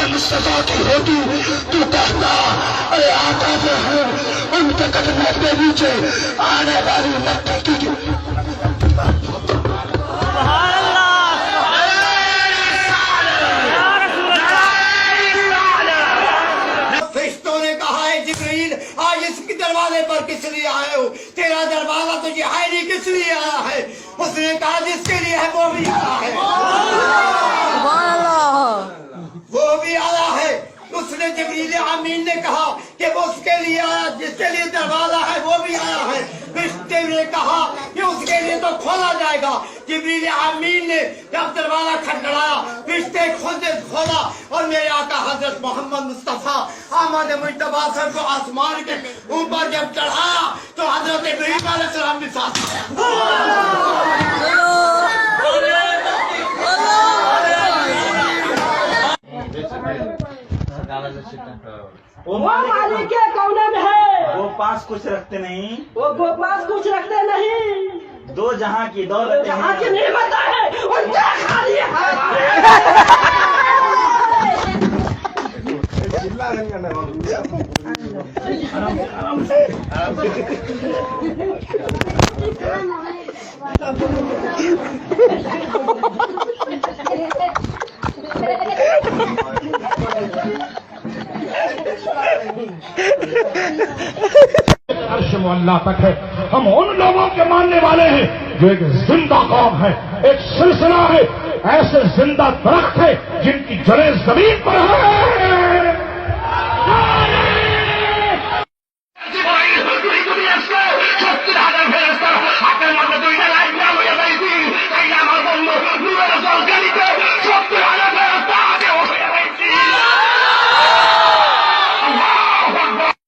مصطفیٰ کی ہوتی تو کہتا اے آقا وہ ہوں ان کے قدموں کے نیچے آنے والی مٹی کی فرشتوں نے کہا ہے جبریل آج اس کے دروازے پر کس لیے آئے ہو؟ تیرا دروازہ تجھے ہے نہیں، کس لیے آیا ہے؟ اس نے کہا جس کے لیے ہے وہ بھی آیا ہے، وہ بھی آیا ہے۔ اس نے جبریل امین نے کہا کہ وہ اس کے لیے آیا جس کے لیے دروازہ ہے وہ بھی آیا ہے۔ فرشتے نے کہا کہ اس کے لیے تو کھولا جائے گا۔ جبریل امین نے جب دروازہ کھٹکھٹایا فرشتے خود نے کھولا اور میرے آقا حضرت محمد مصطفیٰ احمد مجتبیٰ صاحب کو آسمان کے اوپر جب چڑھایا تو حضرت ابراہیم علیہ السلام بھی ساتھ وہ مالک کے کونین ہے، وہ پاس کچھ رکھتے نہیں، وہ پاس کچھ رکھتے نہیں، دو جہاں کی دولت جہاں کی نعمت ہے ان کے خالی ہے۔ عرش معلیٰ تک ہے۔ ہم ان لوگوں کے ماننے والے ہیں جو ایک زندہ قوم ہے، ایک سلسلہ ہے، ایسے زندہ درخت ہے جن کی جڑیں زمین پر ہے۔